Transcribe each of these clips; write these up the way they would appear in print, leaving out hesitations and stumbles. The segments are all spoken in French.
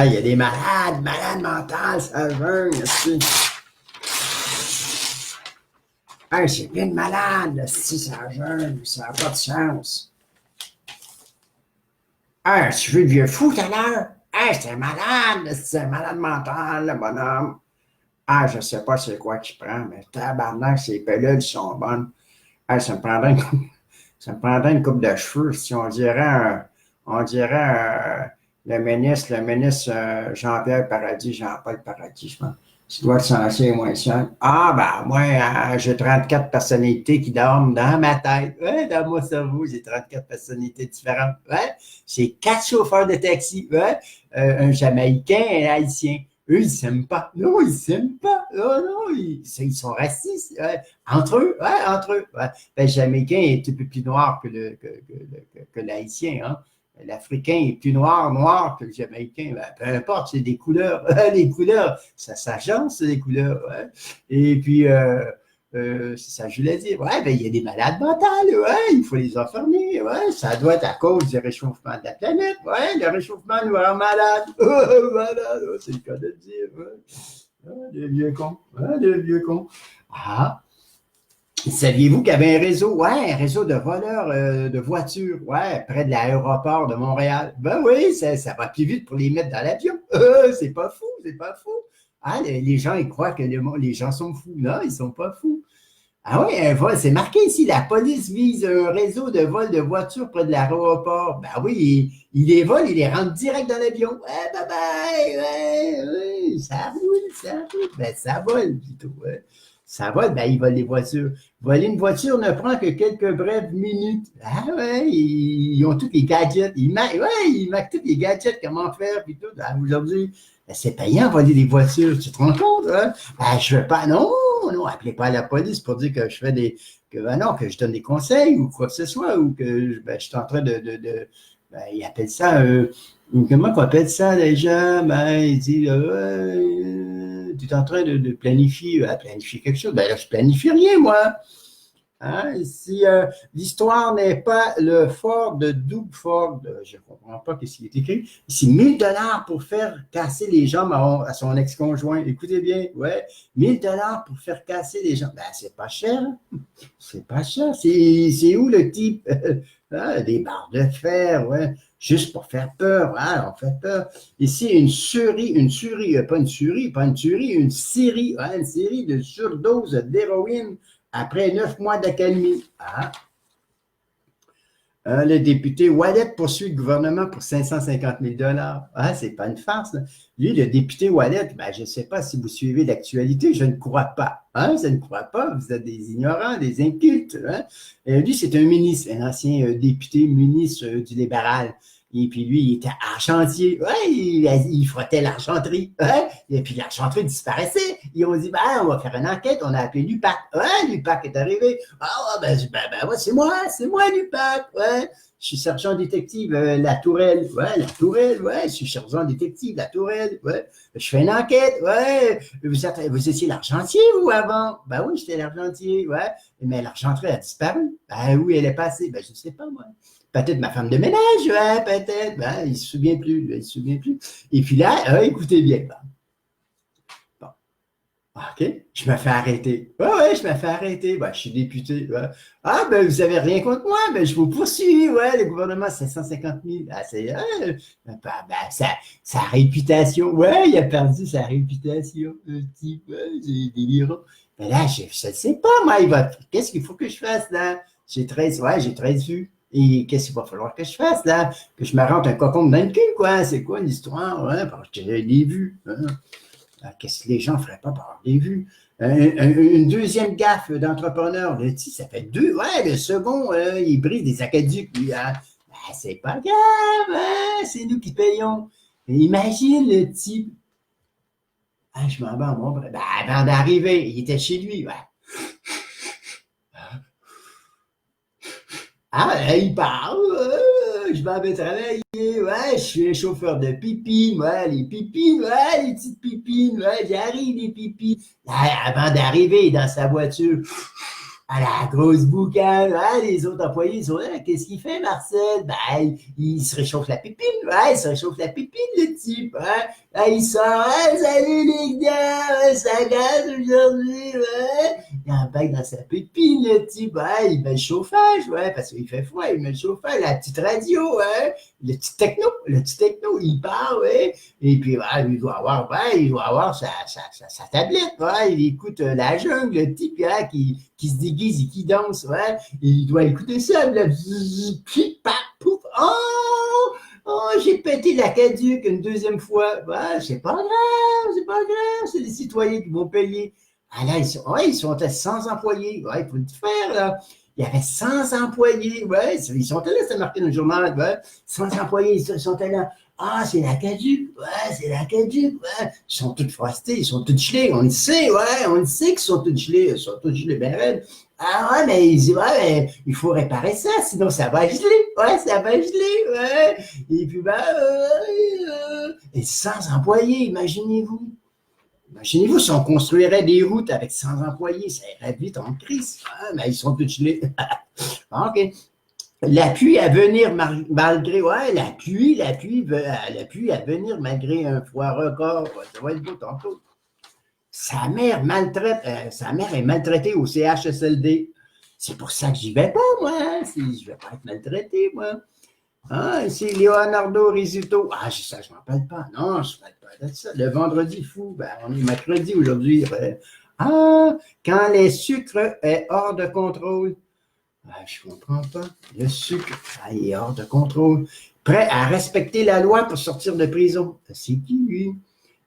Ah, il y a des malades mentales, ça jeûne, aussi. Ah, c'est plein de malades, si ça jeûne, ça n'a pas de sens. Ah, tu veux le vieux fou tout à l'heure? Ah, c'est un malade mental, le bonhomme. Ah, je sais pas c'est quoi qu'il prend, mais tabarnak, ces pilules sont bonnes. Ah, ça me prendrait une coupe de cheveux, si on dirait le ministre Jean-Pierre Paradis, Jean-Paul Paradis, je pense. Tu dois être censé moins ça. Ah, ben, moi, j'ai 34 personnalités qui dorment dans ma tête. Ouais, dans mon cerveau, j'ai 34 personnalités différentes. Ouais, j'ai 4 chauffeurs de taxi. Ouais, un Jamaïcain et un Haïtien. Eux, ils s'aiment pas. Non, ils s'aiment pas. Oh, non, ils sont racistes. Ouais. Entre eux, ouais, entre eux. Ouais. Ben, le Jamaïcain est un peu plus noir que l'Haïtien, hein. L'Africain est plus noir que le Jamaïcain. Ben, peu importe, c'est des couleurs. Les couleurs, ça s'agence, les couleurs. Ouais. Et puis, c'est ça que je voulais dire. Ouais, ben, il y a des malades mentales. Ouais, il faut les enfermer. Ouais, ça doit être à cause du réchauffement de la planète. Ouais, le réchauffement nous rend malades. Malade, c'est le cas de le dire. Ouais. Les vieux cons. Ouais, les vieux cons. Ah, saviez-vous qu'il y avait un réseau? Ouais, un réseau de voleurs de voitures, ouais, près de l'aéroport de Montréal. Ben oui, ça va plus vite pour les mettre dans l'avion. C'est pas fou, c'est pas fou. Ah, les gens, ils croient que les gens sont fous. Non, ils sont pas fous. Ah oui, un vol, c'est marqué ici, la police vise un réseau de vol de voitures près de l'aéroport. Ben oui, il les vole, il les rentre direct dans l'avion. Ouais, bye bye, ouais, ouais, ça roule, ça roule. Ben, ça vole plutôt, ouais. Ça vole, ben, ils volent les voitures. Voler une voiture ne prend que quelques brèves minutes. Ah ouais, ils ont tous les gadgets. Ils marquent tous les gadgets, comment faire, puis tout. Ah, aujourd'hui, ben, c'est payant voler des voitures, tu te rends compte, hein? Ben, je veux pas, non, non, appelez pas la police pour dire que je fais ben non, que je donne des conseils ou quoi que ce soit, ou que ben, je suis en train ben, ils appellent ça, comment qu'on appelle ça déjà? Ben, ils disent, tu es en train de planifier, planifier quelque chose. Ben là, je planifie rien, moi. Hein? Si l'histoire n'est pas le fort de Doug Ford, je ne comprends pas ce qui est écrit, c'est 1000 $ pour faire casser les jambes à son ex-conjoint. Écoutez bien, ouais, 1000 $ pour faire casser les jambes. Ben, c'est pas cher. C'est pas cher. C'est où le type? Des barres de fer, ouais, juste pour faire peur. Ah, on fait peur. Ici, une série, pas une tuerie, une série, ouais, une série de surdoses d'héroïne après 9 mois d'accalmie. Ah. Le député Ouellet poursuit le gouvernement pour 550 000 $. Ah, c'est pas une farce. Là. Lui, le député Ouellet, ben, je ne sais pas si vous suivez l'actualité, je ne crois pas. Hein? Je ne crois pas. Vous êtes des ignorants, des incultes. Hein? Lui, c'est un ministre, un ancien député ministre du libéral. Et puis lui, il était argentier. Ouais, il frottait l'argenterie. Ouais, et puis l'argenterie disparaissait. Ils ont dit, ben, on va faire une enquête. On a appelé l'UPAC. Ouais, l'UPAC est arrivé. Ah, ben, ouais, c'est moi, l'UPAC. Ouais, je suis sergent détective La Tourelle. Ouais, La Tourelle. Ouais, je suis sergent détective La Tourelle. Ouais, je fais une enquête. Ouais, vous étiez l'argentier, vous, avant? Ben oui, j'étais l'argentier. Ouais, mais l'argenterie a disparu. Ben oui, elle est passée. Ben, je ne sais pas, moi. Peut-être ma femme de ménage, ouais, peut-être. Ben, il ne se souvient plus, il se souvient plus. Et puis là, écoutez bien. Bon. OK, je me fais arrêter. Ouais, je me fais arrêter. Ben, je suis député. Ouais. Ah, ben, vous n'avez rien contre moi, ben, je vous poursuis. Ouais, le gouvernement, c'est 150 000. Ah, c'est, sa réputation. Ouais, il a perdu sa réputation. Le type, ouais, c'est délirant. Ben là, je ne sais pas, moi, qu'est-ce qu'il faut que je fasse, là? J'ai 13 vues. Et qu'est-ce qu'il va falloir que je fasse, là? Que je me rentre un cocon dans le cul, quoi? C'est quoi l'histoire? Ouais, parce que j'ai des vues. Hein? Qu'est-ce que les gens ne feraient pas pour avoir des vues? Une deuxième gaffe d'entrepreneur. Le type, ça fait deux. Ouais, le second, il brise des aqueducs. Ben, c'est pas grave, hein? C'est nous qui payons. Et imagine le type. Ah, je m'en vais en mon bras. Ben, avant d'arriver, il était chez lui. Ouais. Ah, il parle, je m'en vais travailler, ouais, je suis un chauffeur de pipines, ouais, les pipines, ouais, les petites pipines, ouais, j'arrive, les pipines. Là, avant d'arriver dans sa voiture, à la grosse boucane. Ah, les autres employés, ils sont là. Qu'est-ce qu'il fait, Marcel? Ben, il se réchauffe la pépine. Ouais, il se réchauffe la pépine, le type. Hein? Ah, il sort. Ah, salut les gars. Ouais, ça gaz aujourd'hui. Ouais. Il a un bac dans sa pépine, le type. Ouais, il met le chauffage. Ouais, parce qu'il fait froid. Il met le chauffage. La petite radio. Ouais. Le petit techno, il part. Ouais. Et puis, ouais, il doit avoir sa tablette. Ouais. Il écoute la jungle, le type là, qui se déguise et qui danse, ouais. Il doit écouter ça, là. Pouf. Oh, j'ai pété la caduque une deuxième fois. Ouais, c'est pas grave, c'est les citoyens qui vont payer. Ah là, ils sont à 100 employés. Ouais, il faut le faire, là. Il y avait 100 employés, ouais, ils sont là, c'est marqué dans le journal, ouais. 100 employés, ils sont là. Ah, c'est la caduque, ouais, c'est la caduque, ouais. Ils sont tous frostés, ils sont tous gelés, on le sait, ouais, on le sait qu'ils sont tous gelés, ben raides. Ah ouais, mais ils disent, ouais, mais il faut réparer ça, sinon ça va geler, ouais, ça va geler, ouais. Et puis, et 100 employés, imaginez-vous. Imaginez-vous si on construirait des routes avec 100 employés, ça irait vite en crise. Ah, mais ils sont tous gelés. OK. L'appui à venir malgré, ouais, l'appui à venir malgré un froid record. Ça va être beau tantôt. Sa mère est maltraitée au CHSLD. C'est pour ça que j'y vais pas, moi. Je vais pas être maltraité, moi. Ah, c'est Leonardo Rizzuto. Ah, ça, je m'en parle pas. Non, je ne parle pas de ça. Le vendredi fou, ben, on est mercredi aujourd'hui. Ah, quand les sucres est hors de contrôle. Ah, je ne comprends pas. Le sucre, il est hors de contrôle. Prêt à respecter la loi pour sortir de prison. C'est qui, lui?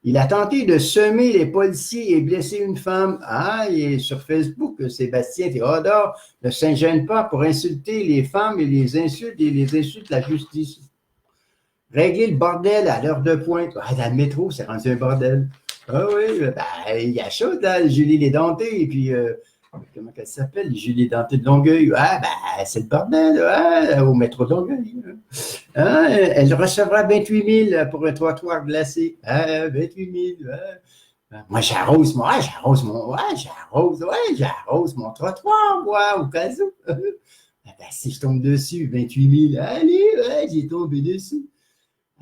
Il a tenté de semer les policiers et blesser une femme. Ah, il est sur Facebook, Sébastien Théodore ne s'ingêne pas pour insulter les femmes et les insulte la justice. Régler le bordel à l'heure de pointe. Ah, dans le métro, c'est rendu un bordel. Ah oui, ben, il y a chaud, là, Julie Lédenté, et puis, comment elle s'appelle, Julie Lédenté de Longueuil. Ah, ben, c'est le bordel, au métro de Longueuil. Ah, elle recevra 28 000 pour un trottoir glacé. Ah, 28 000. Moi, j'arrose mon trottoir, moi, au cas où. Ben, si je tombe dessus, 28 000, allez, ouais, j'ai tombé dessus.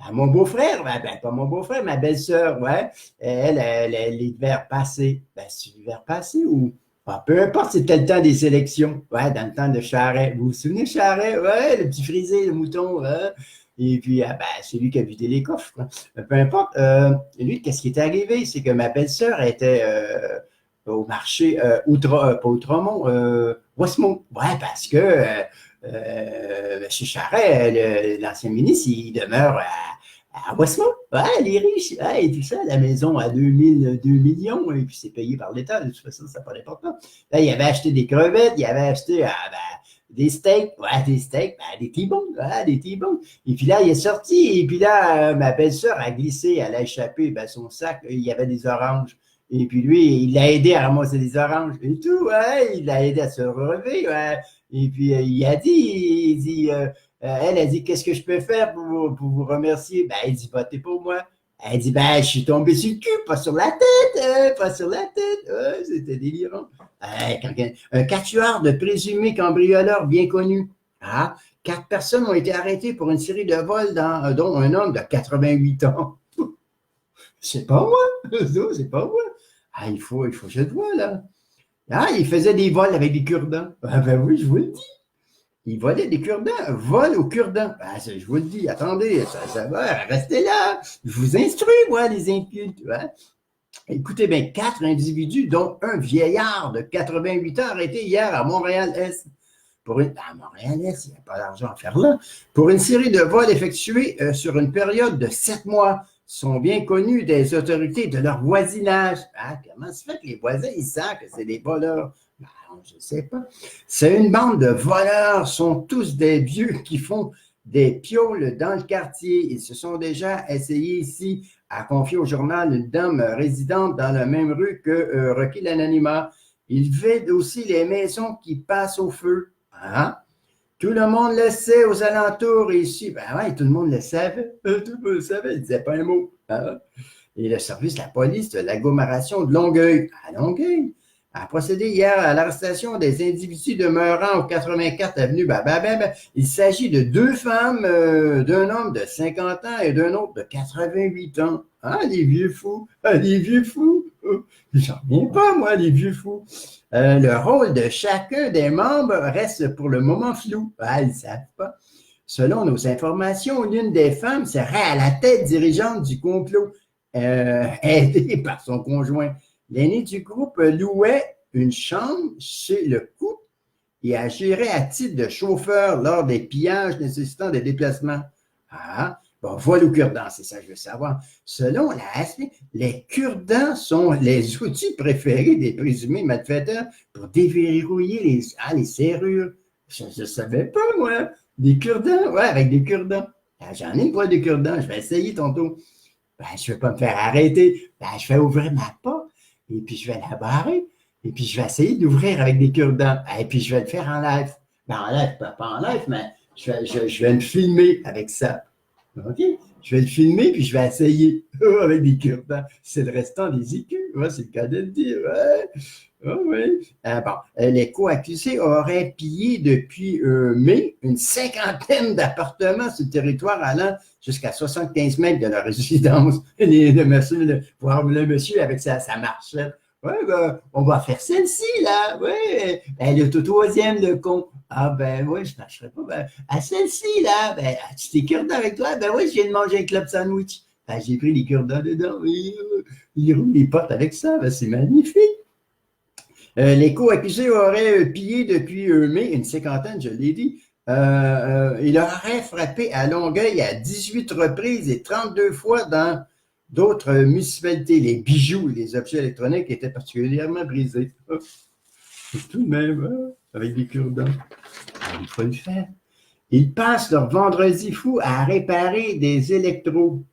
Ah, mon beau-frère, ben, pas mon beau-frère, ma belle-sœur, ouais, elle l'hiver passé. Ben, c'est l'hiver passé ou. Ah, peu importe, c'était le temps des élections. Ouais, dans le temps de Charret. Vous vous souvenez de Charret? Ouais, le petit frisé, le mouton. Hein? Et puis, ben, c'est lui qui a vidé les coffres. Quoi. Peu importe. Lui, qu'est-ce qui est arrivé? C'est que ma belle-sœur était au marché pas Outremont, Westmont. Ouais, parce que M. Charret, l'ancien ministre, il demeure à Westmont. Ouais, les riches. Ouais, et tout ça, la maison à 2 millions, et puis c'est payé par l'État. De toute façon, ça n'a pas d'importance. Là, il avait acheté des crevettes, il avait acheté des steaks, des T-bones, des T-bones. Et puis là, il est sorti, et puis là, ma belle-sœur a glissé, elle a échappé, son sac, il y avait des oranges. Et puis lui, il l'a aidé à ramasser des oranges et tout, ouais, il l'a aidé à se relever, ouais. Et puis il dit, elle a dit, qu'est-ce que je peux faire pour vous remercier? Ben, elle dit, votez pour moi. Elle dit, ben, je suis tombé sur le cul, pas sur la tête, pas sur la tête. Ouais, c'était délirant. Un quatuor de présumés cambrioleurs bien connus. Ah, 4 personnes ont été arrêtées pour une série de vols, dont un homme de 88 ans. C'est pas moi, c'est pas moi. Ah, il faut que je le vois, là. Ah, il faisait des vols avec des cure-dents. Ah, ben oui, je vous le dis. Il volait des cure-dents, vol aux cure-dents. Ah, je vous le dis, attendez, ça va, restez là. Je vous instruis, moi, les incultes. Hein? Écoutez bien, 4 individus, dont un vieillard de 88 ans arrêté hier à Montréal-Est. À Montréal-Est, il n'y a pas d'argent à faire là. Pour une série de vols effectués sur une période de 7 mois, sont bien connus des autorités de leur voisinage. Ah, comment se fait que les voisins, ils savent que c'est des voleurs? Ben, je ne sais pas. C'est une bande de voleurs, sont tous des vieux qui font des pioles dans le quartier. Ils se sont déjà essayés ici à confier au journal une dame résidente dans la même rue que requis l'anonymat. Ils vident aussi les maisons qui passent au feu. Hein? Tout le monde le sait aux alentours ici. Ben ouais, tout le monde le savait. Tout le monde le savait, il ne disait pas un mot. Hein? Et le service de la police de l'agglomération de Longueuil. À Longueuil. a procédé hier à l'arrestation des individus demeurant au 84 avenue. Il s'agit de 2 femmes, d'un homme de 50 ans et d'un autre de 88 ans. Ah, les vieux fous! Ah, les vieux fous! J'en reviens pas, moi, les vieux fous. Le rôle de chacun des membres reste pour le moment flou. Ah, ils ne savent pas. Selon nos informations, l'une des femmes serait à la tête dirigeante du complot, aidée par son conjoint. L'aîné du groupe louait une chambre chez le couple et agirait à titre de chauffeur lors des pillages nécessitant des déplacements. Ah, bon, voilà le cure-dent, c'est ça que je veux savoir. Selon la ASP, les cure-dents sont les outils préférés des présumés malfaiteurs pour déverrouiller les serrures. Je ne savais pas, moi. Des cure-dents? Ouais, avec des cure-dents. J'en ai pas de cure-dents, je vais essayer tantôt. Je ne vais pas me faire arrêter. Je vais ouvrir ma porte et puis je vais la barrer. Et puis je vais essayer d'ouvrir avec des cure-dents. Et puis je vais le faire en live. En live, pas en live, mais je vais me filmer avec ça. OK? Je vais le filmer puis je vais essayer avec des cure-dents. C'est le restant des écus. Ouais, c'est le cas de le dire. Ouais. Oh, oui. Les co-accusés auraient pillé depuis mai une 50aine d'appartements sur le territoire allant jusqu'à 75 mètres de leur résidence. Le monsieur avec sa marchette. Oui, on va faire celle-ci, là. Oui, elle est au 3e, le con. Ah, oui, je ne marcherai pas. À celle-ci, là, tu t'es cure-dents avec toi? Oui, je viens de manger un club sandwich. J'ai pris les cure-dents dedans. Oui, ils roulent les portes avec ça. C'est magnifique. Les co-accusés auraient pillé depuis mai une 50aine, je l'ai dit. Il aurait frappé à Longueuil à 18 reprises et 32 fois dans d'autres municipalités. Les bijoux, les objets électroniques étaient particulièrement brisés. Tout de même, avec des cure-dents. Il faut le faire. Ils passent leur vendredi fou à réparer des électros.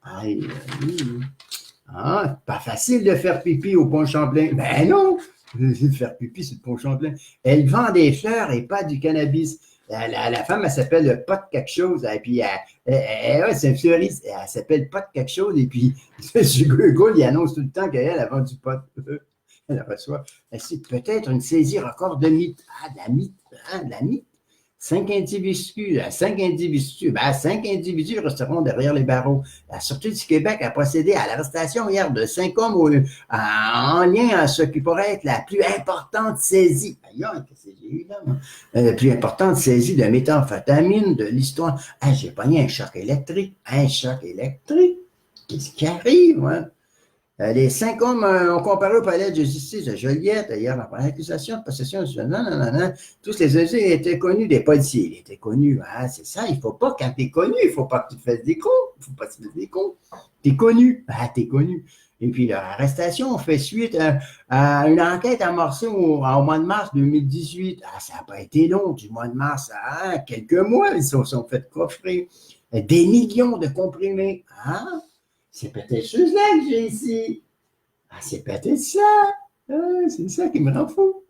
Pas facile de faire pipi au Pont Champlain. Ben non! De faire pipi sur le Pont Champlain. Elle vend des fleurs et pas du cannabis. La femme, elle s'appelle Pot quelque chose. Et puis, c'est une fleuriste. Elle s'appelle Pot quelque chose. Et puis, sur Google, il annonce tout le temps qu'elle vend du pot. Elle reçoit. C'est peut-être une saisie record de mythe. De la mythe. De la mythe. 5 individus resteront derrière les barreaux. La Sûreté du Québec a procédé à l'arrestation hier de 5 hommes en lien à ce qui pourrait être la plus importante saisie. Qu'est-ce que j'ai eu là, moi? La plus importante saisie de méthamphétamine de l'histoire. J'ai pogné un choc électrique. Un choc électrique? Qu'est-ce qui arrive, moi? Les 5 hommes ont comparé au palais de justice de Joliette hier dans la accusation de possession du non. Tous les accusés étaient connus des policiers. Ils étaient connus. C'est ça, il ne faut pas, quand tu es connu, il ne faut pas que tu te fasses des cons. Il ne faut pas que tu te fasses des cons. Tu es connu. Tu es connu. Et puis leur arrestation fait suite à une enquête amorcée au mois de mars 2018. Ça n'a pas été long, du mois de mars à quelques mois, ils se sont fait coffrer des millions de comprimés. C'est peut-être chose-là que j'ai ici. C'est peut-être ça. C'est ça qui me rend fou.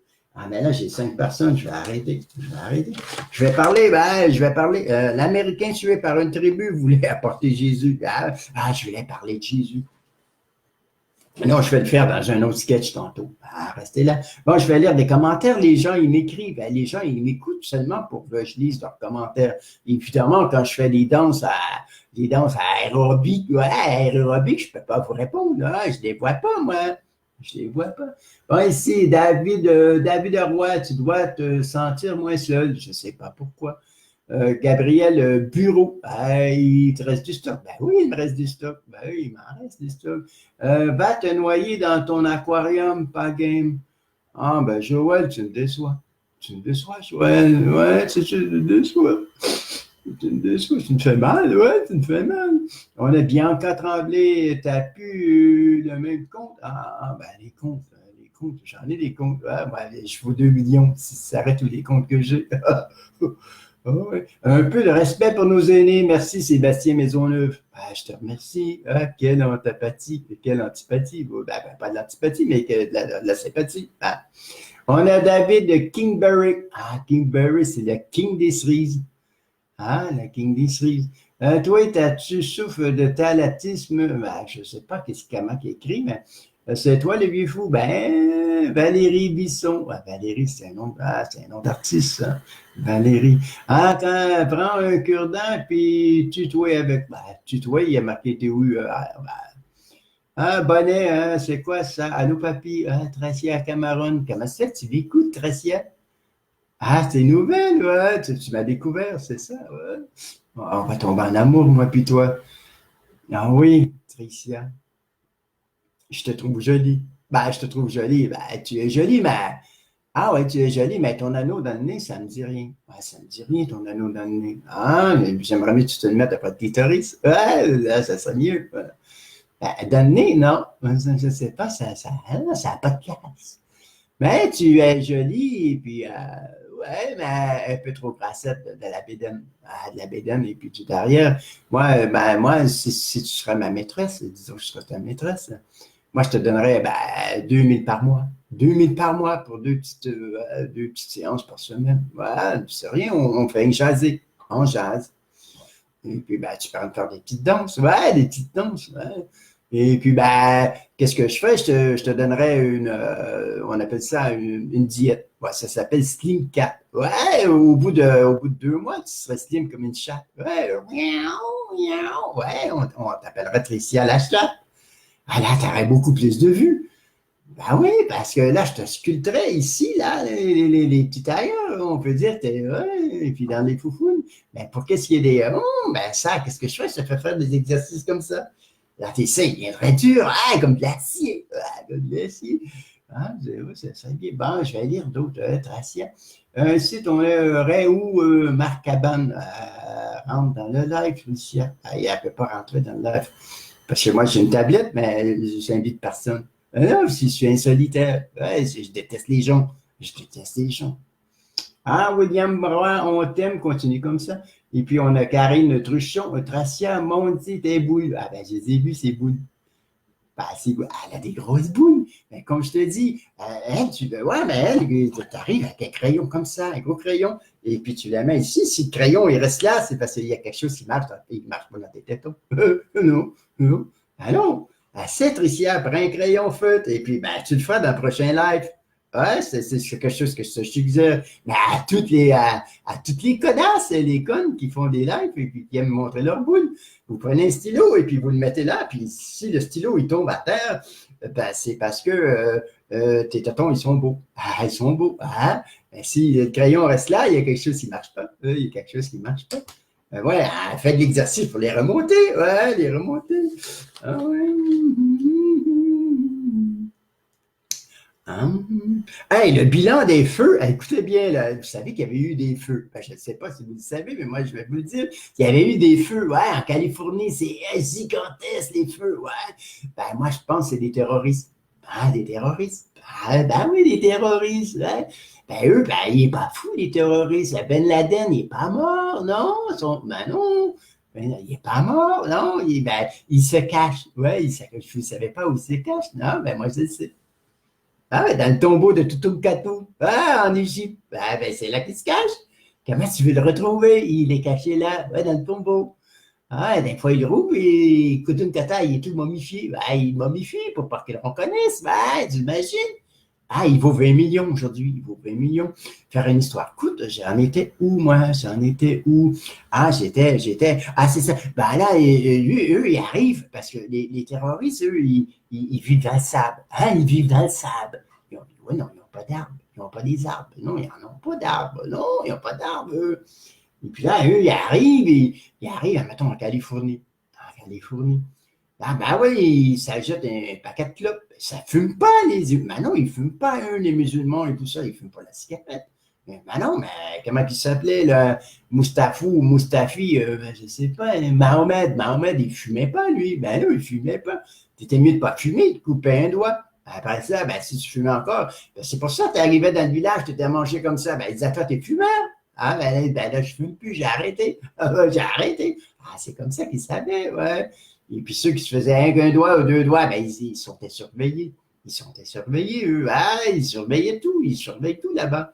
Mais là, j'ai 5 personnes, je vais arrêter. Je vais parler. L'Américain tué par une tribu voulait apporter Jésus. Je voulais parler de Jésus. Non, je vais le faire dans un autre sketch tantôt. Restez là. Bon, je vais lire des commentaires. Les gens, ils m'écrivent. Les gens, ils m'écoutent seulement pour que je lise leurs commentaires. Évidemment, quand je fais des danses aérobiques, je ne peux pas vous répondre. Je ne les vois pas, moi. Je ne les vois pas. Bon, ici, David Roy, tu dois te sentir moins seul. Je ne sais pas pourquoi. Gabriel Bureau, il te reste du stock. Oui, il me reste du stock. Oui, il m'en reste du stock. Va te noyer dans ton aquarium, pas game. Joël, tu me déçois. Joël. Ouais, tu me déçois. Tu me fais mal, tu me fais mal. On a Bianca Tremblay, t'as plus le même compte? Les comptes, j'en ai des comptes. Je vaux 2 millions si ça arrête tous les comptes que j'ai. Un peu de respect pour nos aînés. Merci, Sébastien Maisonneuve. Je te remercie. Quelle antipathie. Pas de l'antipathie, mais de la sympathie. On a David de Kingberry. Kingberry, c'est le king des cerises. La king des cerises. Toi, tu souffres de thalatisme. Je ne sais pas comment il écrit, mais C'est toi le vieux fou? Ben, Valérie Bisson. Ah, Valérie, c'est un nom d'artiste, ça. Valérie. Ah, prends un cure-dent, puis tutoie avec. Ben, tutoie, il a marqué t'es où? Bonnet, hein, c'est quoi ça? Allô, papy? Ah, Tracia Cameron. Comment ça fait que tu l'écoutes, Tracia? Ah, c'est une nouvelle, ouais. Tu m'as découvert, c'est ça, ouais. On va tomber en amour, moi, puis toi. Ah oui, Tricia, je te trouve jolie. Ben, je te trouve jolie. Ben, tu es jolie, mais. Ah ouais, tu es jolie, mais ton anneau dans le nez, ça me dit rien. Ouais, ça me dit rien, ton anneau dans le nez. Ah, mais j'aimerais mieux que tu te le mettes à pas de clitoris. Ouais, là, ça serait mieux. Ouais. Ben, dans le nez, non. Je ne sais pas, ça n'a pas de classe. Mais tu es jolie, et puis, ouais, mais un peu trop grassette de la bédaine. Ah, de la bédaine, et puis tout derrière. Moi, si tu serais ma maîtresse, disons que je serais ta maîtresse, moi, je te donnerais 2000 par mois. 2000 par mois pour deux petites séances par semaine. Voilà, c'est rien, on fait une jaser. On jase. Et puis, tu peux me faire des petites danses. Ouais, des petites danses. Ouais. Et puis, qu'est-ce que je fais? Je te donnerais on appelle ça une diète. Ouais, ça s'appelle Slim Cat. Ouais, au bout de 2 mois, tu serais slim comme une chatte. Ouais, miaou, miaou. Ouais, on t'appellerait Tricia la chatte. Ah là, tu aurais beaucoup plus de vues. Ben oui, parce que là, je te sculpterais ici, là, les petits tailleurs, on peut dire, ouais, et puis dans les foufounes. Mais pour qu'est-ce qu'il y ait ça, qu'est-ce que je fais? Je te fais faire des exercices comme ça. Là, tes seins, ils viendraient durs, comme de l'acier, comme de l'acier. Ah, ça serait bien. Bon, je vais lire d'autres Tracia. Un site, on aurait où Marc Cabane rentre dans le live, Lucia. Elle ne peut pas rentrer dans le live. Parce que moi, j'ai une tablette, mais j'invite personne. Non, si je suis un solitaire. Ouais, je déteste les gens. Je déteste les gens. Ah, William Brown, on t'aime, continue comme ça. Et puis, on a Karine Truchon, Tracia, Monty, tes boules. Ah, ben, je les ai vues, ces boules. Elle a des grosses boules. Mais comme je te dis, ouais, mais elle, t'arrives avec un crayon comme ça, un gros crayon, et puis tu la mets ici. Si le crayon, il reste là, c'est parce qu'il y a quelque chose qui marche. Il ne marche pas dans tes tétons. Non, non. Ah non. Assez, Tricia, prends un crayon feutre, et puis, tu le feras dans le prochain live. Ouais, c'est quelque chose que je te suggère. Mais à toutes les connasses, les connes qui font des lives et puis qui aiment montrer leur boule, vous prenez un stylo et puis vous le mettez là, puis si le stylo il tombe à terre, c'est parce que tes tétons, ils sont beaux. Ah, ils sont beaux. Ah, si le crayon reste là, il y a quelque chose qui ne marche pas. Il y a quelque chose qui ne marche pas. Ouais, faites de l'exercice pour les remonter. Ouais, les remonter. Ah ouais. Hey, le bilan des feux, écoutez bien, là, vous savez qu'il y avait eu des feux. Je ne sais pas si vous le savez, mais moi, je vais vous le dire. Il y avait eu des feux, ouais, en Californie, c'est gigantesque, les feux, ouais. Moi, je pense que c'est des terroristes. Des terroristes. Oui, des terroristes, ouais. Eux, il n'est pas fou, les terroristes. Ben Laden, il n'est pas mort, non? Non. Il n'est pas mort, non? Il se cache. Ouais, vous ne savez pas où il se cache? Non, moi, je le sais. Dans le tombeau de Toutoum-Katou, en Égypte. C'est là qu'il se cache. Comment tu veux le retrouver? Il est caché là, dans le tombeau. Des fois, il roule et Toutoum-Kata, il est tout momifié. Il momifie pour pas qu'il le reconnaisse. Tu imagines? Il vaut 20 millions aujourd'hui. Il vaut 20 millions. Faire une histoire courte, j'en étais où, moi? J'en étais où? J'étais. C'est ça. Là, eux, ils arrivent parce que les terroristes, eux, ils vivent dans le sable. Ils vivent dans le sable. Ils ont dit, ouais, non, ils n'ont pas d'arbres. Ils n'ont pas des arbres. Non, ils n'en ont pas d'arbres. Non, ils n'ont pas d'arbres, eux. Et puis là, eux, ils arrivent, mettons, en Californie. En Californie. Oui, ils s'achètent un paquet de clopes. Ça ne fume pas, les non, ils ne fument pas, les musulmans et tout ça. Ils ne fument pas la cigarette. Mais non, mais comment il s'appelait, là? Moustafou ou Moustafi, je ne sais pas. Mahomet, il ne fumait pas, lui. Non, il ne fumait pas. C'était mieux de ne pas fumer, de couper un doigt. Après ça, si tu fumais encore, c'est pour ça que tu arrivais dans le village, tu étais mangé comme ça. Ils disaient, toi, t'es fumeur. Là, je ne fume plus, j'ai arrêté. J'ai arrêté. C'est comme ça qu'ils savaient, ouais. Et puis ceux qui se faisaient un doigt ou 2 doigts, ils sont surveillés. Ils sont surveillés, eux. Ils surveillaient tout. Ils surveillent tout là-bas.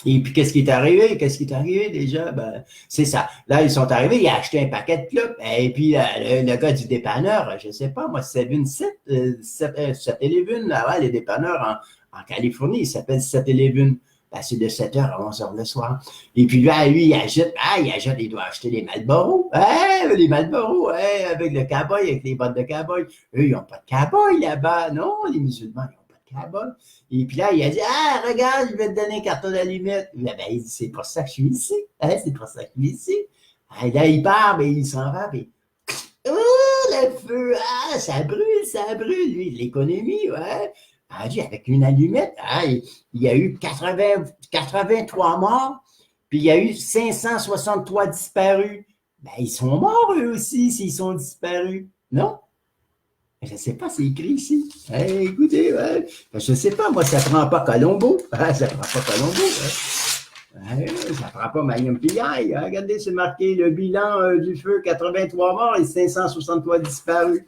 Et puis, qu'est-ce qui est arrivé? Qu'est-ce qui est arrivé déjà? Ben, c'est ça. Là, ils sont arrivés, il a acheté un paquet de clopes. Et puis, le gars du dépanneur, je sais pas, moi, 7-Eleven, là, ouais, les dépanneurs en Californie, ils s'appellent 7-Eleven. Ben, c'est de 7h à 11h le soir. Et puis là, lui, il doit acheter les Marlboro. Les Marlboro, avec le cowboy, avec les bottes de cowboy. Eux, ils n'ont pas de cowboy là-bas. Non, les musulmans, ils n'ont pas de cowboy. Et puis là, il a dit, regarde, je vais te donner un carton d'allumettes. Ben, il dit, c'est pour ça que je suis ici. C'est pour ça que je suis ici. Là, il part, mais il s'en va, puis le feu, ça brûle, lui, l'économie, ouais. Ah, dit, avec une allumette, il y a eu 83 morts, puis il y a eu 563 disparus. Ben, ils sont morts, eux aussi, s'ils sont disparus. Non? Je ne sais pas, c'est écrit ici. Écoutez, je ne sais pas, moi, ça ne prend pas Colombo. Ça ne prend pas Colombo. Ça ne prend pas Mayum Pillay. Regardez, c'est marqué le bilan du feu, 83 morts et 563 disparus.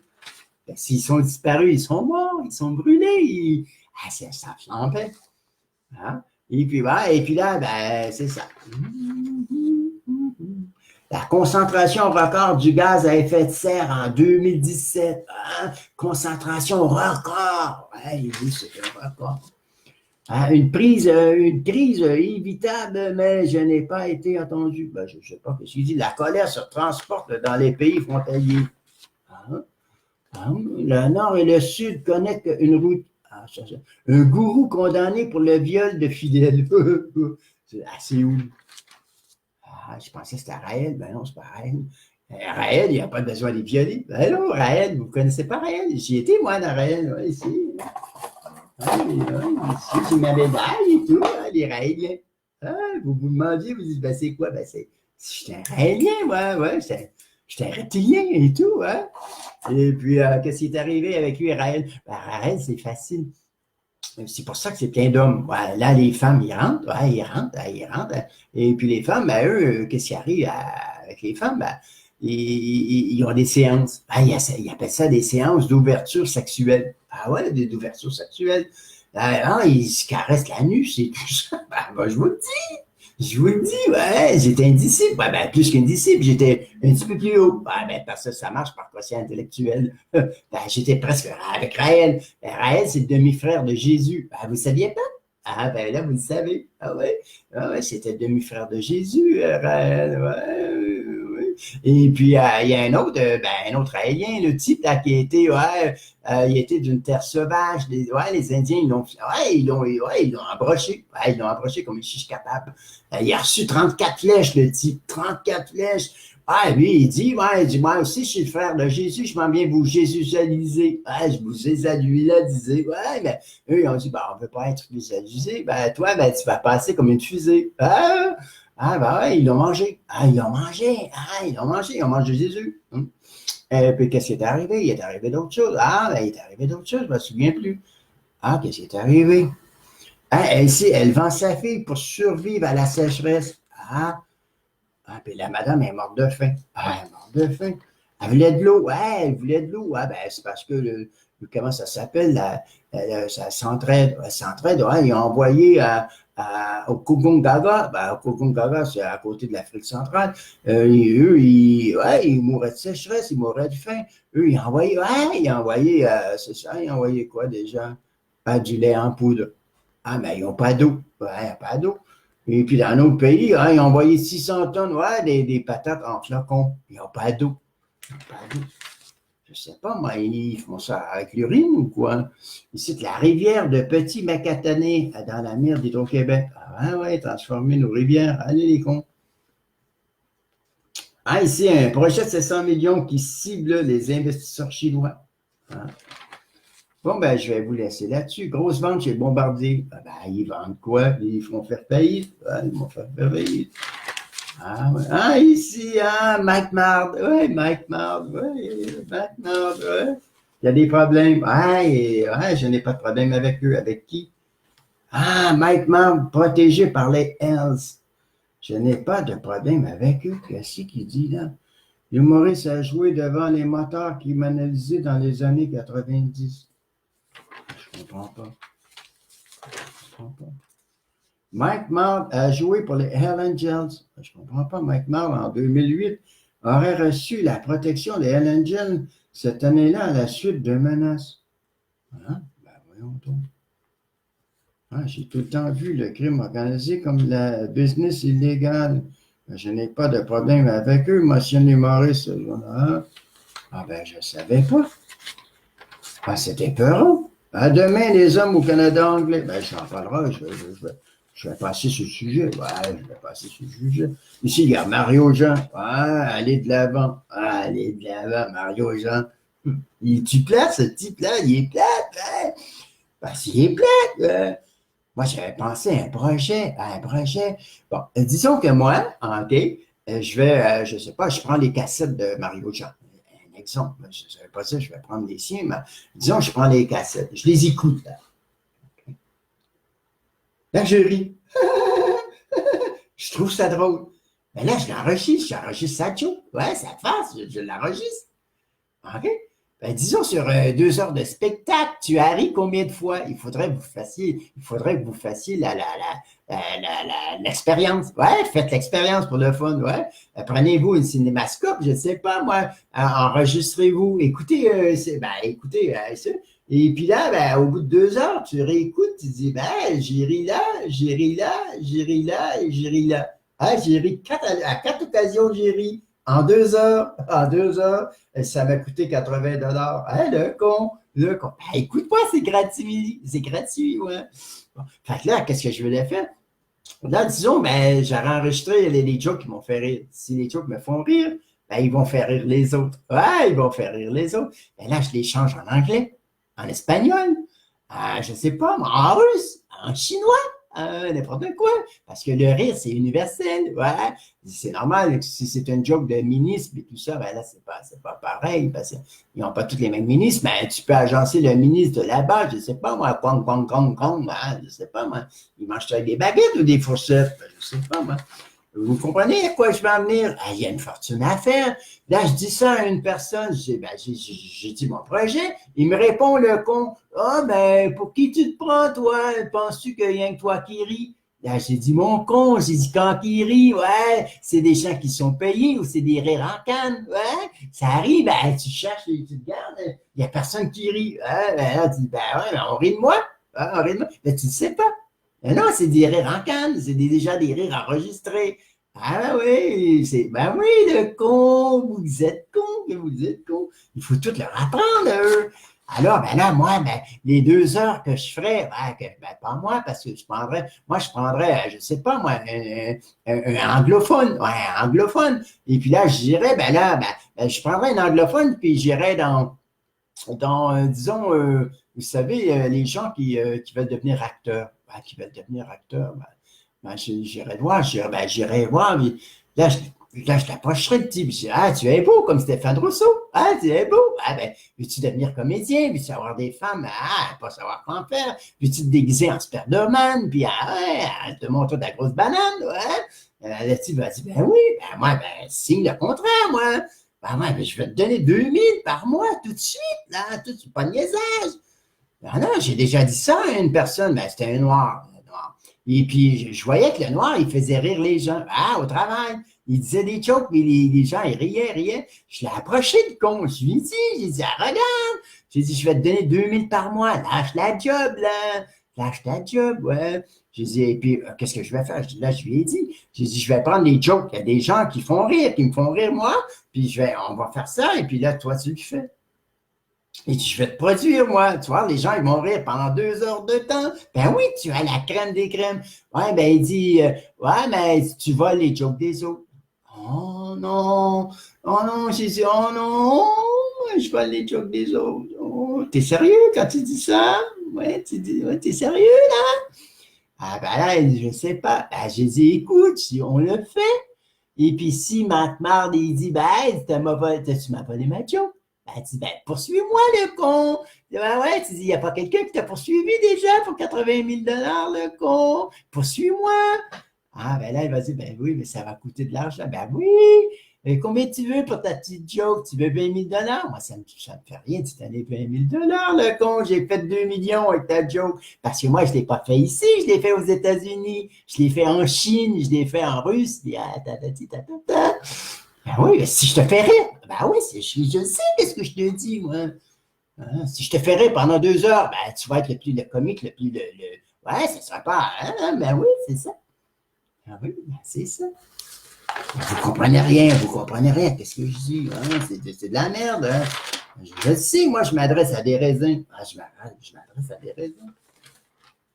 Ben, s'ils sont disparus, ils sont morts, ils sont brûlés. Ça flambait. Hein? Et puis là, ben, c'est ça. La concentration record du gaz à effet de serre en 2017. Concentration record. Oui, c'est un record. Une crise évitable, mais je n'ai pas été entendu. Ben, je ne sais pas ce qu'il dit. La colère se transporte dans les pays frontaliers. Le nord et le sud connectent une route. Un gourou condamné pour le viol de fidèles. C'est assez où? Je pensais que c'était Raël. Ben non, c'est pas Raël. Raël, il n'y a pas besoin de les violer. Ben non, Raël, vous ne connaissez pas Raël. J'y étais, moi, dans Raël, ici. Ici, j'ai ma médaille et tout, les Raéliens. Vous vous demandiez, vous dites, ben c'est quoi? Ben j'étais un Raélien, ouais, j'étais un reptilien et tout, hein. Et puis, qu'est-ce qui est arrivé avec lui et Raël? Ben, Raël, c'est facile. C'est pour ça que c'est plein d'hommes. Ouais, là, les femmes, ils rentrent. Et puis, les femmes, ben, eux, qu'est-ce qui arrive avec les femmes? Ben, ils ont des séances. Ils appellent ça des séances d'ouverture sexuelle. D'ouverture sexuelle. Ils se caressent la nuque, c'est tout ça. Ben, je vous le dis. Je vous le dis, ouais, j'étais un disciple. Plus qu'un disciple, j'étais un petit peu plus haut. Parce que ça marche par quotient intellectuel. J'étais presque avec Raël. Raël, c'est le demi-frère de Jésus. Vous ne saviez pas? Là, vous le savez. C'était le demi-frère de Jésus, Raël. Et puis, il y a un autre Raélien, le type là, qui était, il était d'une terre sauvage. Les Indiens, ils l'ont embroché. Ils l'ont embroché comme une chiche capable. Il a reçu 34 flèches, le type. 34 flèches. Lui, il dit, moi aussi, je suis le frère de Jésus, je m'en viens vous jésusaliser. Je vous jésusaliser. Mais eux, ils ont dit, on ne veut pas être jésusalisé. Toi, tu vas passer comme une fusée. Ils l'ont mangé. Ils ont mangé Jésus. Puis qu'est-ce qui est arrivé? Il est arrivé d'autres choses. Il est arrivé d'autres choses, je ne me souviens plus. Qu'est-ce qui est arrivé? Elle vend sa fille pour survivre à la sécheresse. Puis la madame est morte de faim. Elle est morte de faim. Elle voulait de l'eau. Elle voulait de l'eau. C'est parce que comment ça s'appelle? Ça s'entraide. Ils ont envoyé au Kongongaga. Au Kongongaga, c'est à côté de l'Afrique centrale. Ils mouraient de sécheresse, ils mouraient de faim. Eux, ils ont envoyé, c'est ça, ils ont envoyé quoi déjà? Du lait en poudre. Mais ils n'ont pas d'eau. Pas d'eau. Et puis dans notre pays, ils ont envoyé 600 tonnes, des patates en flocons. Ils n'ont pas d'eau. Je ne sais pas, moi, ils font ça avec l'urine ou quoi? Ici, la rivière de Petit Macatané, dans la mer d'Hydro-Québec. Transformer nos rivières. Allez, les cons. Ici, un projet de 700 millions qui cible les investisseurs chinois. Je vais vous laisser là-dessus. Grosse vente chez Bombardier. Ils vendent quoi? Ils font faire faillite. Ils vont faire faillite. Ici, Mike Mard. Mike Mard. Il y a des problèmes. Je n'ai pas de problème avec eux. Avec qui? Mike Mard, protégé par les Hells. Je n'ai pas de problème avec eux. Qu'est-ce qu'il dit là? L'humoriste a joué devant les moteurs criminalisés dans les années 90. Je comprends pas. Mike Mard a joué pour les Hell Angels. Je ne comprends pas. Mike Mard, en 2008, aurait reçu la protection des Hell Angels cette année-là à la suite de menaces. Hein? Ben, voyons donc. Ah, j'ai tout le temps vu le crime organisé comme la business illégale. Je n'ai pas de problème avec eux, monsieur l'humoriste. Ah ben, je ne savais pas. Ah, c'était peurant. À demain, les hommes au Canada anglais. Ben, j'en parlerai, je vais passer sur le sujet. Ouais, je vais passer sur le sujet. Ici, il y a Mario Jean. Ah, allez de l'avant. Ah, allez de l'avant, Mario Jean. Il est plate, ce type-là? Il est plate, hein? Parce qu'il est plate, hein? Moi, j'avais pensé à un projet. Bon, disons que moi, OK, je vais, je ne sais pas, je prends les cassettes de Mario Jean. Un exemple, je ne savais pas ça, je vais prendre les siens, mais disons que je prends les cassettes, je les écoute. Là, là je ris. Je trouve ça drôle. Mais là, j'enregistre sa joke. Ouais, ça passe, je l'enregistre. OK? Ben, disons, sur 2 heures de spectacle, tu as ri combien de fois? Il faudrait que vous fassiez l'expérience. Ouais, faites l'expérience pour le fun, ouais. Prenez-vous une cinémascope, je ne sais pas, moi. Enregistrez-vous. Écoutez, écoutez, ça. Et puis là, ben, au bout de 2 heures, tu réécoutes, tu dis, ben, j'ai ri là, j'ai ri là, j'ai ri là, et j'ai ri là. Ah, j'ai ri à 4 occasions, j'ai ri. En 2 heures, ça m'a coûté 80 $. Hein, le con. Ben, écoute-moi, c'est gratuit, ouais. Bon. Fait que là, qu'est-ce que je voulais faire? Là, disons, ben, j'aurais enregistré les jokes qui m'ont fait rire. Si les jokes me font rire, ben, ils vont faire rire les autres. Ouais, ils vont faire rire les autres. Ben là, je les change en anglais, en espagnol, je ne sais pas, en russe, en chinois. N'importe quoi. Parce que le rire, c'est universel. Ouais. C'est normal. Si c'est une joke de ministre et tout ça, ben là, c'est pas pareil. Parce qu'ils n'ont pas tous les mêmes ministres, mais tu peux agencer le ministre de là-bas, je ne sais pas moi, je ne sais pas moi. Il mange avec des baguettes ou des fourchettes? Je ne sais pas moi. Vous comprenez à quoi je vais en venir? Ah, il y a une fortune à faire. Là, je dis ça à une personne, j'ai dit mon projet. Il me répond, le con, ah, ben, pour qui tu te prends, toi? Penses-tu qu'il y a que toi qui ris? Là, j'ai dit, mon con, j'ai dit, quand qui rit, ouais, c'est des gens qui sont payés ou c'est des rires en canne, ouais, ça arrive, ben, tu cherches, tu te gardes, il n'y a personne qui rit. Ouais, ben, là, tu dis, ben, ouais, ben, on rit de moi. Ouais, on rit de moi. Ben, tu ne sais pas. Mais non, c'est des rires en canne, c'est déjà des rires enregistrés. Ah oui, ben oui, le con, vous êtes con, vous êtes con. Il faut tout leur apprendre, eux. Alors, ben là, moi, ben, les 2 heures que je ferais, pas moi, parce que je prendrais, je sais pas, moi, un anglophone, ouais, un anglophone. Et puis là, je dirais, je prendrais un anglophone, puis j'irais disons, vous savez, les gens qui veulent devenir acteurs, j'irai voir, j'irai voir, mais là, je t'approcherai le type, je dis, ah, tu es beau comme Stéphane Rousseau, ah, tu es beau, ah, ben, veux-tu devenir comédien, veux-tu avoir des femmes, ah, pas savoir quoi en faire, veux-tu te déguiser en Spider-Man, puis, ah, ouais, te montrer de la grosse banane, ouais, le type va dire, ben oui, ben moi, ben, signe le contraire, moi, ben, moi, ben, je vais te donner 2000 par mois, tout de suite, là, tout de suite, pas de niaisage. Ben non, j'ai déjà dit ça à une personne, ben, c'était un noir. Et puis, je voyais que le noir, il faisait rire les gens. Ah, au travail. Il disait des jokes, mais les gens, ils riaient. Je l'ai approché du con. Je lui ai dit, j'ai dit, ah, regarde. J'ai dit, je vais te donner 2000 par mois. Lâche la job, là. Lâche ta job, ouais. J'ai dit, et puis, qu'est-ce que je vais faire? Là, je lui ai dit, j'ai dit, je vais prendre des jokes. Il y a des gens qui font rire, qui me font rire, moi. Puis, on va faire ça. Et puis là, toi, tu le fais. Et je vais te produire, moi. Tu vois, les gens, ils vont rire pendant 2 heures de temps. Ben oui, tu as la crème des crèmes. Ouais, ben il dit, ouais, mais tu voles les jokes des autres. Oh non, oh non, j'ai dit, oh non, je vole les jokes des autres. Oh, t'es sérieux quand tu dis ça? Ouais, tu dis, ouais, t'es sérieux, là? Ah ben là, je sais pas. Ben, j'ai dit, écoute, si on le fait. Et puis si Matt Mard, il dit, ben, tu m'as volé ma joke. Ben, elle dit, ben, poursuis-moi, le con. Ben ouais, tu dis, il n'y a pas quelqu'un qui t'a poursuivi déjà pour 80 000 le con. Poursuis-moi. Ah, ben là, il va dire, ben oui, mais ça va coûter de l'argent. Ben oui. Et combien tu veux pour ta petite joke? Tu veux 20 000 $? Moi, ça me fait rien de te donner 20 000 $, le con. J'ai fait 2 millions avec ta joke. Parce que moi, je ne l'ai pas fait ici, je l'ai fait aux États-Unis, je l'ai fait en Chine, je l'ai fait en Russie. Ben oui, mais si je te fais rire, ben oui, je sais qu'est-ce que je te dis, moi. Hein? Si je te fais rire pendant 2 heures, ben tu vas être le comique, Ouais, ça ne sera pas. Hein? Ben oui, c'est ça. Ah oui, ben c'est ça. Vous comprenez rien, vous comprenez rien. Qu'est-ce que je dis? Hein? C'est de la merde. Hein? Je le sais, moi, je m'adresse à des raisins. Ah, je m'adresse à des raisins.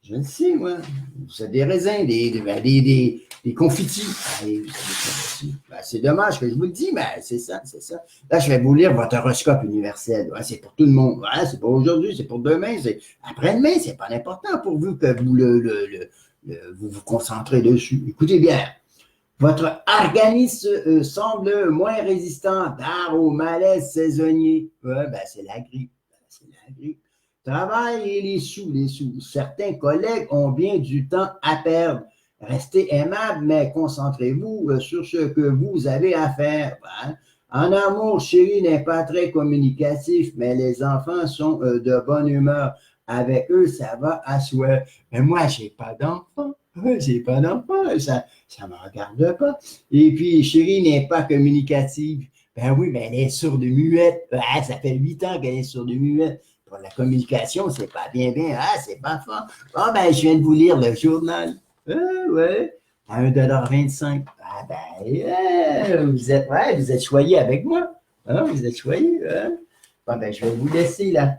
Je le sais, moi. Vous avez des raisins, des confitis. Allez, vous avez des confitis. Ben, c'est dommage que je vous le dis, mais c'est ça, c'est ça. Là, je vais vous lire votre horoscope universel. Ouais, c'est pour tout le monde. Ouais, c'est pas aujourd'hui, c'est pour demain, c'est après-demain. C'est pas important pour vous que vous vous vous concentrez dessus. Écoutez bien. Votre organisme semble moins résistant au malaise saisonnier. Ouais, ben, c'est la grippe. C'est la grippe. Travail et les sous. Certains collègues ont bien du temps à perdre. Restez aimable, mais concentrez-vous sur ce que vous avez à faire. Hein? En amour, chéri n'est pas très communicatif, mais les enfants sont de bonne humeur. Avec eux, ça va à souhait. Mais moi, j'ai pas d'enfant. J'ai pas d'enfant. Ça ne me regarde pas. Et puis, chérie n'est pas communicative. Ben oui, mais elle est sourde muette. Ah, ça fait 8 ans qu'elle est sourde muette. Pour la communication, c'est pas bien. Ah, c'est pas fort. Ah, ben, je viens de vous lire le journal. Ouais. À 1,25 $. Ah, ben, vous êtes choyé avec moi. Hein, vous êtes choyé. Hein? Bon, ben, je vais vous laisser, là.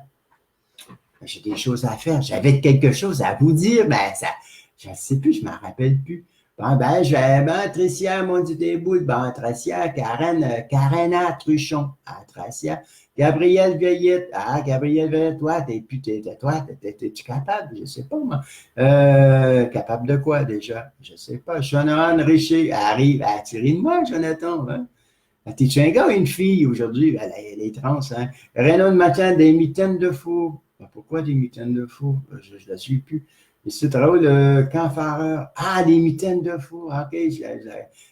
J'ai des choses à faire. J'avais quelque chose à vous dire. Ben, ça, je ne sais plus, je ne m'en rappelle plus. Bon, ben, Tricia, mon du déboule, Tricia, Karena Truchon, Tricia, Gabrielle Veillette, Gabrielle Veillette, toi, t'es-tu capable? Je ne sais pas, moi. Capable de quoi, déjà? Je ne sais pas. Jonathan Richer, arrive à tirer de moi, Jonathan, hein? T'es-tu un gars ou une fille aujourd'hui? Elle est trans, hein? Renaud de matin, des mitaines de fou. Pourquoi des mitaines de fou? Je ne la suis plus. Et c'est drôle, le camp fareur. Ah, des mitaines de fou. OK,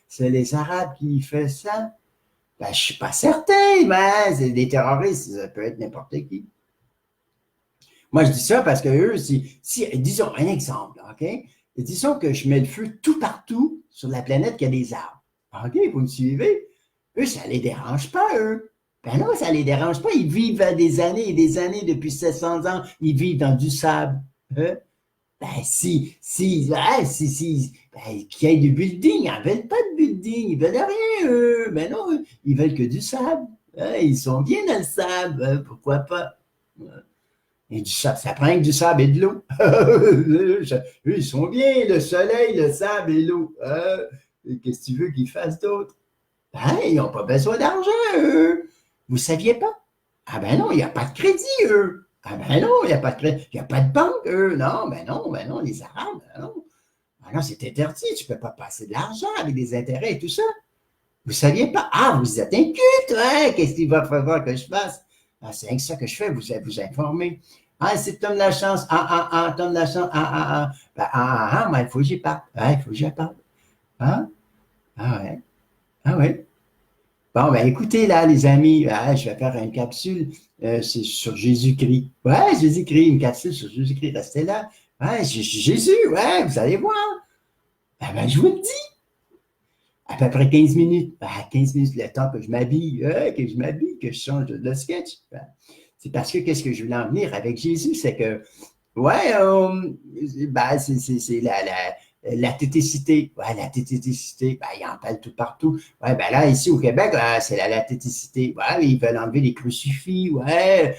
c'est les Arabes qui font ça. Ben, je ne suis pas certain, mais c'est des terroristes, ça peut être n'importe qui. Moi, je dis ça parce que eux, disons un exemple, OK? Disons que je mets le feu tout partout sur la planète qui a des arbres. OK, vous me suivez? Eux, ça ne les dérange pas, eux. Ben non, ça ne les dérange pas. Ils vivent des années et des années, depuis 700 ans, ils vivent dans du sable. Hein? Ben, qu'il y ait du building, ils n'en veulent pas de building, ils veulent rien, eux. Ben non, ils veulent que du sable. Hein? Ils sont bien dans le sable, hein? Pourquoi pas? Et du sable, ça prend que du sable et de l'eau. Eux, ils sont bien, le soleil, le sable et l'eau. Qu'est-ce que tu veux qu'ils fassent d'autre? Ben, ils n'ont pas besoin d'argent, eux. Vous ne saviez pas? Ah ben non, il n'y a pas de crédit, eux. Ah ben non, il n'y a pas de crédit. Il n'y a pas de banque, eux. Non, les Arabes, ben non. Ben non, c'est interdit. Tu ne peux pas passer de l'argent avec des intérêts et tout ça. Vous ne saviez pas? Ah, vous êtes inculte, hein? Qu'est-ce qu'il va falloir que je fasse? Ah, c'est rien que ça que je fais, vous informer. Ah, c'est Tom la chance. Tom la chance. Mais il faut que j'y parle. Il faut que j'y parle. Hein? Ah ouais. Ah ouais. Bon, ben écoutez, là, les amis, je vais faire une capsule, c'est sur Jésus-Christ. Ouais, Jésus-Christ, une capsule sur Jésus-Christ, restez là. Ouais, Jésus, ouais, vous allez voir. Ben, je vous le dis. À peu près 15 minutes. 15 minutes, le temps que je m'habille, que je change de sketch. C'est parce que qu'est-ce que je voulais en venir avec Jésus, c'est que, ouais, c'est la téticité. Ouais, la téticité. Il en parle tout partout. Ouais, ben là, ici au Québec, c'est la téticité. Ouais, ils veulent enlever les crucifix. Ouais,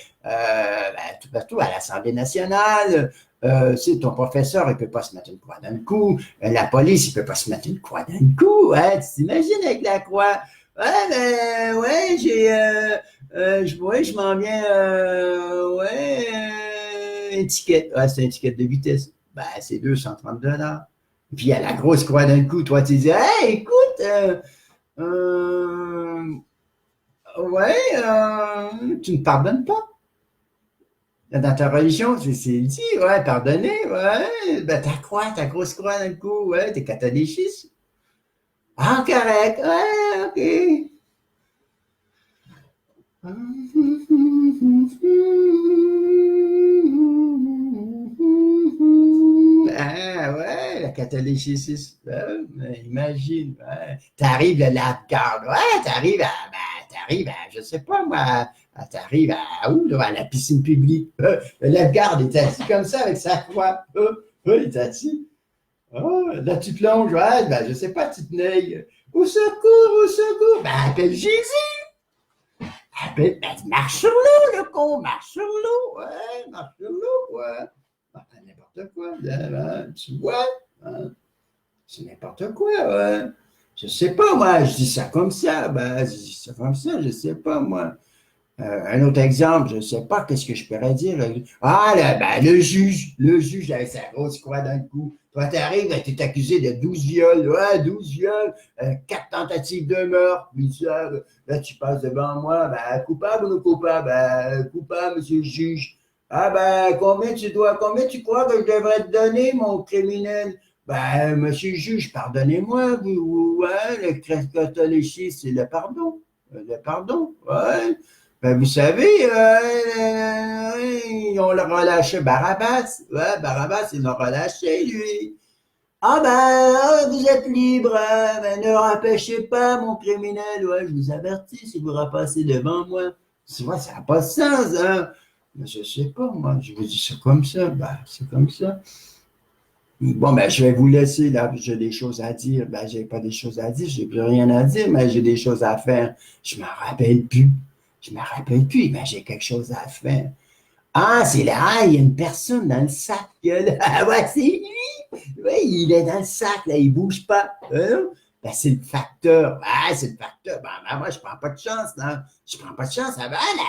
tout partout, à l'Assemblée nationale. Ton professeur, il ne peut pas se mettre une croix dans le cou. La police, il ne peut pas se mettre une croix dans le cou. Ouais, tu t'imagines avec la croix? Je m'en viens, une ticket. Ouais, c'est une ticket de vitesse. Ben, c'est 230 $. Puis il y a la grosse croix d'un coup. Toi, tu dis, hey, écoute, tu ne pardonnes pas. Dans ta religion, c'est dit, ouais, pardonner, ouais. Ben, ta grosse croix d'un coup, ouais, t'es catéchisme. Ah, correct, ouais, ok. Ah ouais, la catholicisme, imagine, ouais. T'arrives le lave-garde, ouais, t'arrives à, je sais pas moi, t'arrives à où, là, à la piscine publique. Le lave-garde est assis comme ça avec sa croix. Il est assis. Oh, là, tu plonges, ouais, je sais pas, tu te neiges. Au secours, au secours. Appelle Jésus. Marche sur l'eau, le con, marche sur l'eau, ouais, marche sur l'eau, ouais. N'importe quoi, tu vois, hein, c'est n'importe quoi, ouais. Je sais pas, moi, je dis ça comme ça, je dis ça comme ça, je sais pas, moi. Un autre exemple, je ne sais pas qu'est-ce que je pourrais dire. Ah, le juge avec sa grosse croix dans le cou. Toi, tu arrives, tu es accusé de 12 viols, ouais, 12 viols, 4 tentatives de meurtre. Puis là, tu passes devant moi, coupable ou non coupable? Coupable, monsieur le juge. Ah, combien tu crois que je devrais te donner, mon criminel? Monsieur le juge, pardonnez-moi, ouais, le catholicisme, c'est le pardon. Le pardon, ouais. Vous savez, on l'a relâché Barabbas. Ouais, Barabbas, ils l'ont relâché, lui. Vous êtes libre, hein, ne empêchez pas mon criminel. Ouais, je vous avertis si vous repassez devant moi. Tu vois, ça n'a pas de sens, hein. Mais je sais pas, moi, je vous dis ça comme ça. C'est comme ça. Bon, je vais vous laisser, là, j'ai des choses à dire. J'ai pas des choses à dire, j'ai plus rien à dire, mais j'ai des choses à faire. Je m'en rappelle plus. Je me rappelle plus, j'ai quelque chose à faire. Ah, c'est là, il y a une personne dans le sac. Là. Ah ouais, c'est lui. Oui, il est dans le sac, là, il bouge pas. Hein? C'est le facteur. Ah, c'est le facteur. Moi, je prends pas de chance, non. Je prends pas de chance. La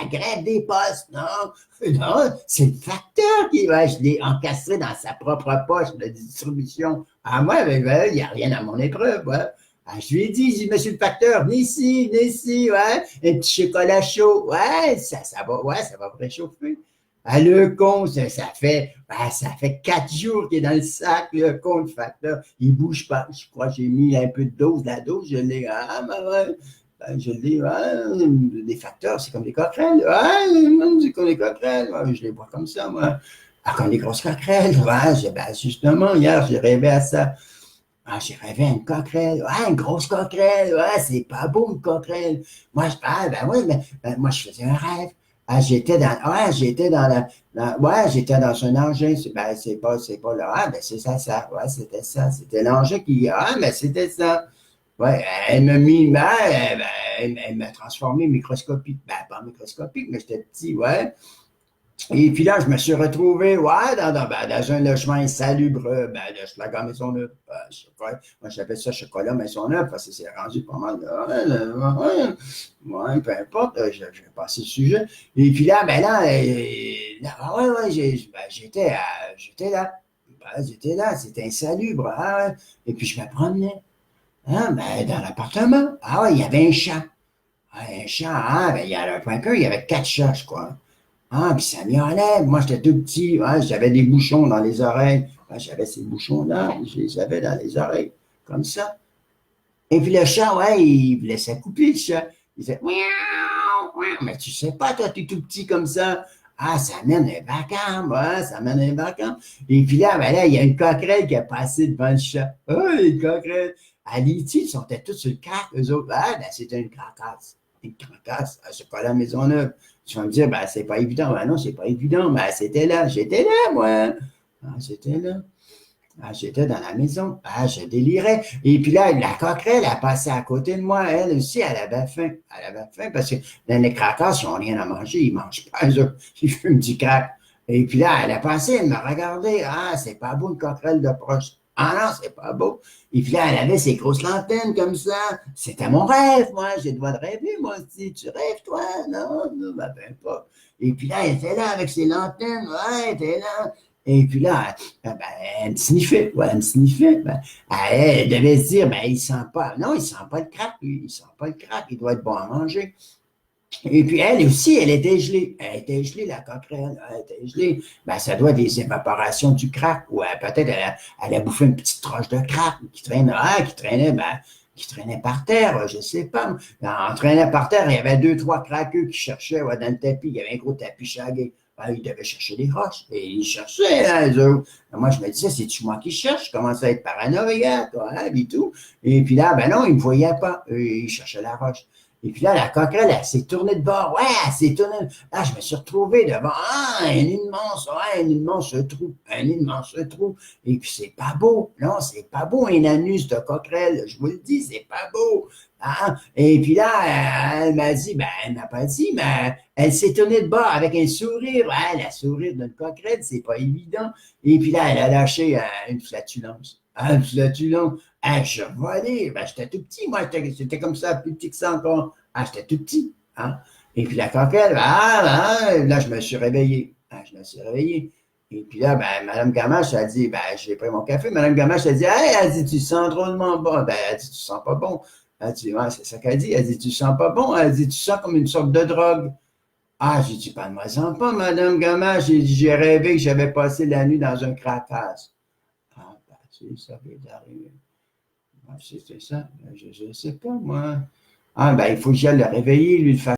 grève des postes, non. Non, c'est le facteur qui, je l'ai encastré dans sa propre poche de distribution. Ah, moi, il n'y a rien à mon épreuve, ouais. Je lui ai dit, monsieur le facteur, venez ici, ouais, un petit chocolat chaud, ouais, ça va vous réchauffer. Le con, ça fait 4 jours qu'il est dans le sac, le con, le facteur. Il ne bouge pas. Je crois que j'ai mis un peu de dose. La dose, je l'ai. Ouais. Je l'ai. Les facteurs, c'est comme des coquerelles. C'est comme des coquerelles. Ouais, je les vois comme ça, moi. Comme des grosses coquerelles. Justement, hier, j'ai rêvé à ça. J'ai rêvé à une coquerelle. Une grosse coquerelle. C'est pas beau, une coquerelle. Moi, oui, mais moi, je faisais un rêve. J'étais dans j'étais dans un engin. C'est pas là. C'est ça. Ouais, c'était ça. C'était l'engin qui, mais c'était ça. Ouais, elle m'a mis, elle m'a transformé microscopique. Pas microscopique, mais j'étais petit, ouais. Et puis là, je me suis retrouvé, dans un logement insalubre, de Schlager Maisonneuve. Moi, j'appelle ça Chocolat Maisonneuve parce que c'est rendu pas mal. Peu importe, je vais passer le sujet. Et puis là, j'étais là, c'était insalubre. Et puis je me promenais, dans l'appartement. Il y avait un chat. Un chat, il y avait un point que, il y avait 4 chats, je crois. Puis ça miaulait. Moi, j'étais tout petit. J'avais des bouchons dans les oreilles. J'avais ces bouchons-là. Je les avais dans les oreilles. Comme ça. Et puis le chat, il voulait s'accouper, le chat. Il disait, miaou, miaou. Mais tu sais pas, toi, tu es tout petit comme ça. Ça amène un vacarme, ça amène un vacarme. Et puis là, il y a une coquerelle qui a passé devant le chat. Une coquerelle. À l'IT, ils sont tous sur le crack, eux autres. C'était une cracasse. Une cracasse. C'est pas la Maisonneuve. Tu vas me dire, c'est pas évident. Non, c'est pas évident. C'était là. J'étais là, moi. J'étais là. J'étais dans la maison. Je délirais. Et puis là, la coquerelle a passé à côté de moi. Elle aussi, elle avait faim. Elle avait faim parce que dans les craquasses, ils n'ont rien à manger. Ils ne mangent pas, eux autres. Ils fument du crack. Et puis là, elle a passé, elle m'a regardé. C'est pas beau, une coquerelle de proche. Non, c'est pas beau. Et puis là, elle avait ses grosses lanternes comme ça. C'était mon rêve, moi. J'ai le droit de rêver, moi aussi. Tu rêves, toi? Non, pas. Et puis là, elle était là avec ses lanternes. Elle était là. Et puis là, elle me sniffait. Elle me sniffait. Elle devait se dire, il sent pas. Non, il sent pas le crack, lui. Il sent pas le crack. Il doit être bon à manger. Et puis, elle aussi, elle était gelée. Elle était gelée, la coquerelle. Elle était gelée. Ça doit être des évaporations du crack. Ou peut-être elle a bouffé une petite troche de crack qui traînait, qui traînaient par terre, je ne sais pas. En traînant par terre, il y avait 2, 3 craqueux qui cherchaient ouais, dans le tapis. Il y avait un gros tapis chagué. Ben, ils devaient chercher des roches. Et ils cherchaient, hein, eux autres. Moi, je me disais, c'est-tu moi qui cherche? Je commençais à être paranoïaque, toi, hein, et tout. Et puis là, ben non, ils ne me voyaient pas. Ils cherchaient la roche. Et puis là, la coquerelle, elle s'est tournée de bord. Ouais, elle s'est tournée. Là, je me suis retrouvé devant un immense trou. Un immense trou. Et puis, c'est pas beau. Non, c'est pas beau, un anus de coquerelle. Je vous le dis, c'est pas beau. Hein? Et puis là, elle m'a dit, ben, elle m'a pas dit, mais elle s'est tournée de bord avec un sourire. Ouais, le sourire d'une coquerelle, c'est pas évident. Et puis là, elle a lâché une flatulence. Une flatulence. Je volais. Ben, j'étais tout petit, moi. J'étais comme ça, plus petit que ça encore. J'étais tout petit. Hein? Et puis la coquerelle, là, je me suis réveillé. Je me suis réveillé. Et puis là, ben, Mme Gamache a dit, ben, j'ai pris mon café. Mme Gamache a dit, hey, elle dit, tu sens drôlement bon. Ben, elle dit, tu sens pas bon. Elle dit, ouais, c'est ça qu'elle dit. Elle dit, tu sens pas bon. Elle dit, tu sens comme une sorte de drogue. J'ai dit, pas de moi sens pas, Mme Gamache. J'ai rêvé que j'avais passé la nuit dans un craquage. Ben, ça vient d'arriver. C'est ça. Je sais pas, moi. Ben, il faut que j'aille le réveiller, lui, le faire